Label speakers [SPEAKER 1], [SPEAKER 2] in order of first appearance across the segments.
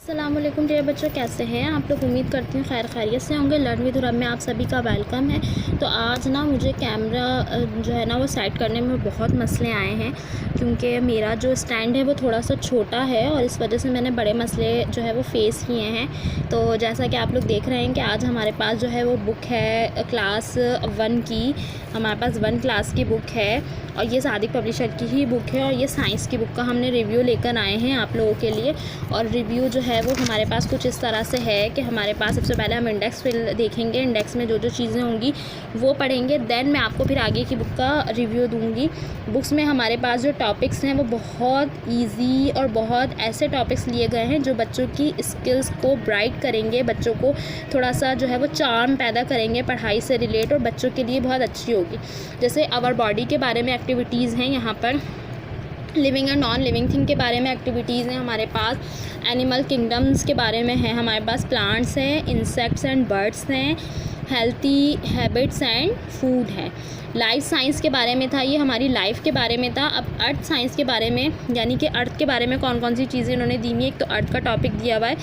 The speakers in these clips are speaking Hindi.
[SPEAKER 1] अस्सलामुअलैकुम डियर बच्चों, कैसे हैं आप लोग। उम्मीद करती हूँ खैर खैरियत से होंगे। लर्न विद रब में आप सभी का वेलकम है। तो आज ना मुझे कैमरा जो है ना वो सेट करने में बहुत मसले आए हैं, क्योंकि मेरा जो स्टैंड है वो थोड़ा सा छोटा है और इस वजह से मैंने बड़े मसले जो है वो फ़ेस किए हैं। तो जैसा कि आप लोग देख रहे हैं कि आज हमारे पास जो है वो बुक है क्लास 1 की। हमारे पास 1 क्लास की बुक है और ये सादिक पब्लिशर की ही बुक है और ये साइंस की बुक का हमने रिव्यू लेकर आए हैं आप लोगों के लिए। और रिव्यू जो है वो हमारे पास कुछ इस तरह से है कि हमारे पास सबसे पहले हम इंडेक्स फिल देखेंगे, इंडेक्स में जो जो चीज़ें होंगी वो पढ़ेंगे, देन मैं आपको फिर आगे की बुक का रिव्यू दूंगी। बुक्स में हमारे पास जो टॉपिक्स हैं वो बहुत ईजी और बहुत ऐसे टॉपिक्स लिए गए हैं जो बच्चों की स्किल्स को ब्राइट करेंगे, बच्चों को थोड़ा सा जो है वो चार्म पैदा करेंगे पढ़ाई से रिलेट, और बच्चों के लिए बहुत अच्छी होगी। जैसे आवर बॉडी के बारे में एक्टिविटीज़ हैं यहाँ पर, living and non living thing के बारे में एक्टिविटीज़ हैं हमारे पास, एनिमल किंगडम्स के बारे में है हमारे पास, प्लांट्स हैं, इंसेक्ट्स एंड बर्ड्स हैं, हेल्थी हैबिट्स एंड फूड है। लाइफ साइंस के बारे में था, ये हमारी लाइफ के बारे में था। अब अर्थ साइंस के बारे में, यानी कि अर्थ के बारे में कौन कौन सी चीज़ें इन्होंने दी हुई है। एक तो अर्थ का टॉपिक दिया हुआ है,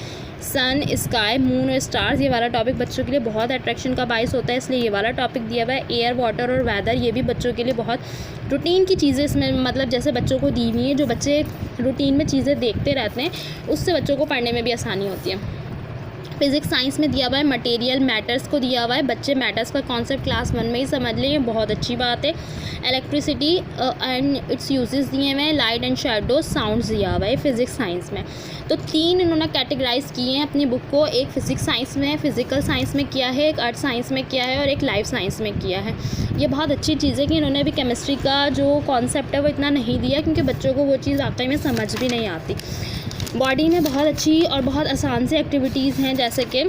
[SPEAKER 1] सन, स्काई, मून और स्टार्स। ये वाला टॉपिक बच्चों के लिए बहुत अट्रैक्शन का बाइस होता है, इसलिए ये वाला टॉपिक दिया हुआ है। एयर, वाटर और वेदर, ये भी बच्चों के लिए बहुत रूटीन की चीज़ें इसमें, मतलब जैसे बच्चों को दी हुई है, जो बच्चे रूटीन में चीज़ें देखते रहते हैं उससे बच्चों को पढ़ने में भी आसानी होती है। फिज़िक्स साइंस में दिया हुआ है, मटेरियल मैटर्स को दिया हुआ है, बच्चे मैटर्स का कॉन्सेप्ट क्लास 1 में ही समझ लें, ये बहुत अच्छी बात है। इलेक्ट्रिसिटी एंड इट्स यूजेस दिए हुए हैं, लाइट एंड शेडो, साउंड्स दिया हुआ है फिज़िक्स साइंस में। तो 3 इन्होंने कैटेगराइज़ किए हैं अपनी बुक को, एक फ़िज़िक्स साइंस में, फिज़िकल साइंस में किया है, एक अर्थ साइंस में किया है और एक लाइफ साइंस में किया है। ये बहुत अच्छी चीज़ है कि इन्होंने भी केमिस्ट्री का जो कॉन्सेप्ट है वो इतना नहीं दिया, क्योंकि बच्चों को वो चीज़ आपस में समझ भी नहीं आती। बॉडी में बहुत अच्छी और बहुत आसान से एक्टिविटीज़ हैं, जैसे कि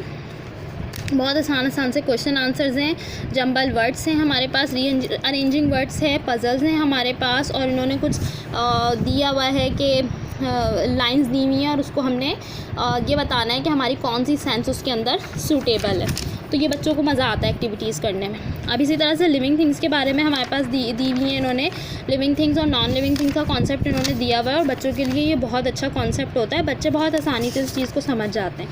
[SPEAKER 1] बहुत आसान से क्वेश्चन आंसर्स हैं, जंबल वर्ड्स हैं हमारे पास, अरेंजिंग वर्ड्स है, पजल्स हैं हमारे पास, और इन्होंने कुछ दिया हुआ है कि लाइंस दी हुई हैं और उसको हमने ये बताना है कि हमारी कौन सी सेंस उसके अंदर सूटेबल है। तो ये बच्चों को मज़ा आता है एक्टिविटीज़ करने में। अब इसी तरह से लिविंग थिंग्स के बारे में हमारे पास दी हुई हैं इन्होंने, लिविंग थिंग्स और नॉन लिविंग थिंग्स का कॉन्सेप्ट इन्होंने दिया हुआ है और बच्चों के लिए ये बहुत अच्छा कॉन्सेप्ट होता है, बच्चे बहुत आसानी से इस चीज़ को समझ जाते हैं।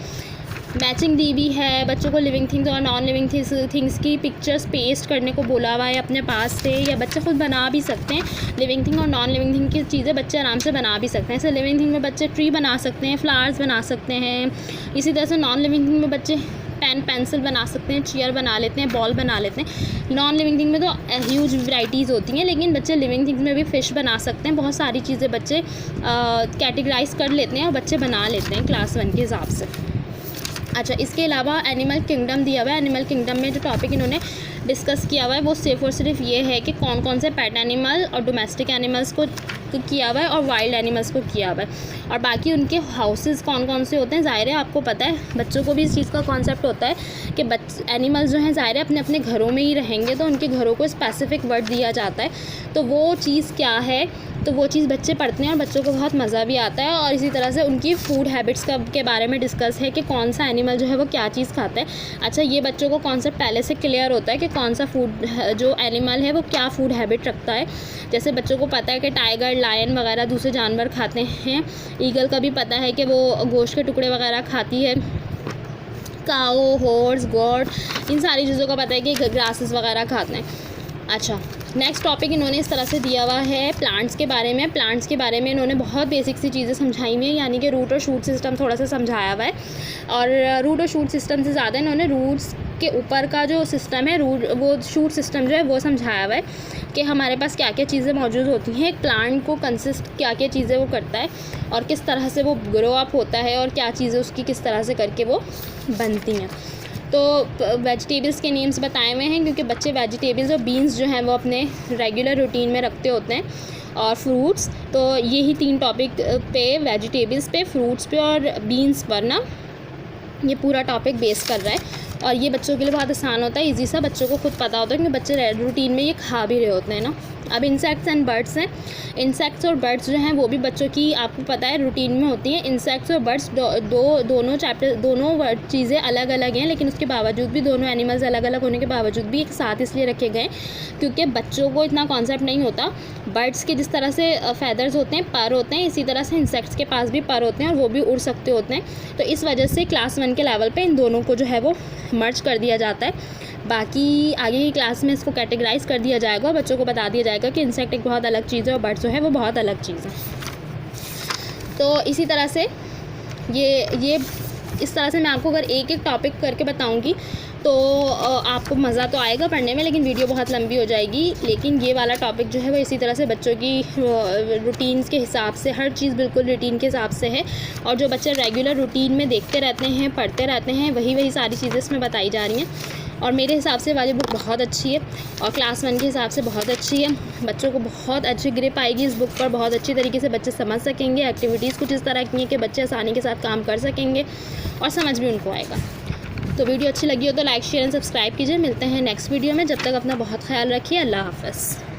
[SPEAKER 1] मैचिंग दी हुई है बच्चों को, लिविंग थिंग्स और नॉन लिविंग थिंग्स की पिक्चर्स पेस्ट करने को बोला हुआ है अपने पास से, या बच्चे खुद बना भी सकते हैं। लिविंग थिंग और नॉन लिविंग थिंग की चीज़ें बच्चे आराम से बना भी सकते हैं। जैसे लिविंग थिंग में बच्चे ट्री बना सकते हैं, फ्लावर्स बना सकते हैं, इसी तरह से नॉन लिविंग थिंग में बच्चे पेन पेंसिल बना सकते हैं, चेयर बना लेते हैं, बॉल बना लेते हैं। नॉन लिविंग थिंग में तो ह्यूज वैराइटीज़ होती हैं, लेकिन बच्चे लिविंग थिंग्स में भी फ़िश बना सकते हैं। बहुत सारी चीज़ें बच्चे कैटेगराइज कर लेते हैं और बच्चे बना लेते हैं क्लास 1 के हिसाब से। अच्छा, इसके अलावा एनिमल किंगडम दिया हुआ है। एनिमल किंगडम में जो टॉपिक इन्होंने डिस्कस किया हुआ है वो सिर्फ और सिर्फ ये है कि कौन कौन से पेट एनिमल और डोमेस्टिक एनिमल्स को किया हुआ है और वाइल्ड एनिमल्स को किया हुआ है, और बाकी उनके हाउसेस कौन कौन से होते हैं। ज़ाहिर है आपको पता है, बच्चों को भी इस चीज़ का कॉन्सेप्ट होता है कि एनिमल्स जो हैं ज़ाहिर है अपने अपने घरों में ही रहेंगे, तो उनके घरों को स्पेसिफिक वर्ड दिया जाता है, तो वो चीज़ क्या है, तो वो चीज़ बच्चे पढ़ते हैं और बच्चों को बहुत मज़ा भी आता है। और इसी तरह से उनकी फूड हैबिट्स के बारे में डिस्कस है कि कौन सा एनिमल जो है वो क्या चीज़ खाता है। अच्छा, ये बच्चों को कॉन्सेप्ट पहले से क्लियर होता है कि कौन सा फूड जो एनिमल है वो क्या फूड हैबिट रखता है। जैसे बच्चों को पता है कि टाइगर, लायन वगैरह दूसरे जानवर खाते हैं, ईगल का भी पता है कि वो गोश्त के टुकड़े वगैरह खाती है, काओ, हॉर्स, गॉड, इन सारी चीज़ों का पता है कि ग्रासेस वगैरह खाते हैं। अच्छा, नेक्स्ट टॉपिक इन्होंने इस तरह से दिया हुआ है प्लांट्स के बारे में। प्लांट्स के बारे में इन्होंने बहुत बेसिक सी चीज़ें समझाई हुई हैं, यानी कि रूट और शूट सिस्टम थोड़ा सा समझाया हुआ है, और रूट और शूट सिस्टम से ज़्यादा इन्होंने रूट्स के ऊपर का जो सिस्टम है, वो शूट सिस्टम जो है वो समझाया हुआ है कि हमारे पास क्या क्या चीज़ें मौजूद होती हैं, एक प्लांट को कंसिस्ट क्या क्या चीज़ें वो करता है और किस तरह से वो ग्रो अप होता है और क्या चीज़ें उसकी किस तरह से करके वो बनती हैं। तो वेजिटेबल्स के नेम्स बताए हुए हैं, क्योंकि बच्चे वेजिटेबल्स और बीन्स जो हैं वो अपने रेगुलर रूटीन में रखते होते हैं, और फ्रूट्स। तो यही 3 टॉपिक पे, वेजिटेबल्स पे, फ्रूट्स पे और बीन्स पर ना ये पूरा टॉपिक बेस कर रहा है, और ये बच्चों के लिए बहुत आसान होता है, ईजी सा, बच्चों को खुद पता होता है, क्योंकि बच्चे रूटीन में ये खा भी रहे होते हैं ना। अब इंसेक्ट्स एंड बर्ड्स हैं। इंसेक्ट्स और बर्ड्स जो हैं वो भी बच्चों की आपको पता है रूटीन में होती हैं। इंसेक्ट्स और बर्ड्स दोनों चीज़ें अलग अलग हैं, लेकिन उसके बावजूद भी दोनों एनिमल्स अलग अलग होने के बावजूद भी एक साथ इसलिए रखे गए क्योंकि बच्चों को इतना कॉन्सेप्ट नहीं होता। बर्ड्स के जिस तरह से फेदर्स होते हैं, पर होते हैं, इसी तरह से इंसेक्ट्स के पास भी पर होते हैं और वो भी उड़ सकते होते हैं। तो इस वजह से क्लास 1 के लेवल पे इन दोनों को जो है वो मर्ज कर दिया जाता है। बाकी आगे की क्लास में इसको कैटेगराइज कर दिया जाएगा और बच्चों को बता दिया जाएगा कि इंसेक्ट एक बहुत अलग चीज़ है और बर्ड्स जो है वो बहुत अलग चीज़ है। तो इसी तरह से ये इस तरह से मैं आपको अगर एक एक टॉपिक करके बताऊंगी तो आपको मज़ा तो आएगा पढ़ने में, लेकिन वीडियो बहुत लंबी हो जाएगी। लेकिन ये वाला टॉपिक जो है वो इसी तरह से बच्चों की रूटीन्स के हिसाब से, हर चीज़ बिल्कुल रूटीन के हिसाब से है और जो बच्चे रेगुलर रूटीन में देखते रहते हैं, पढ़ते रहते हैं, वही सारी चीज़ें इसमें बताई जा रही हैं। और मेरे हिसाब से वाली बुक बहुत अच्छी है और क्लास 1 के हिसाब से बहुत अच्छी है। बच्चों को बहुत अच्छी ग्रिप आएगी इस बुक पर, बहुत अच्छी तरीके से बच्चे समझ सकेंगे। एक्टिविटीज़ कुछ इस तरह की हैं कि बच्चे आसानी के साथ काम कर सकेंगे और समझ भी उनको आएगा। तो वीडियो अच्छी लगी हो तो लाइक, शेयर एंड सब्सक्राइब कीजिए। मिलते हैं नेक्स्ट वीडियो में, जब तक अपना बहुत ख्याल रखिए। अल्लाह हाफ़िज़।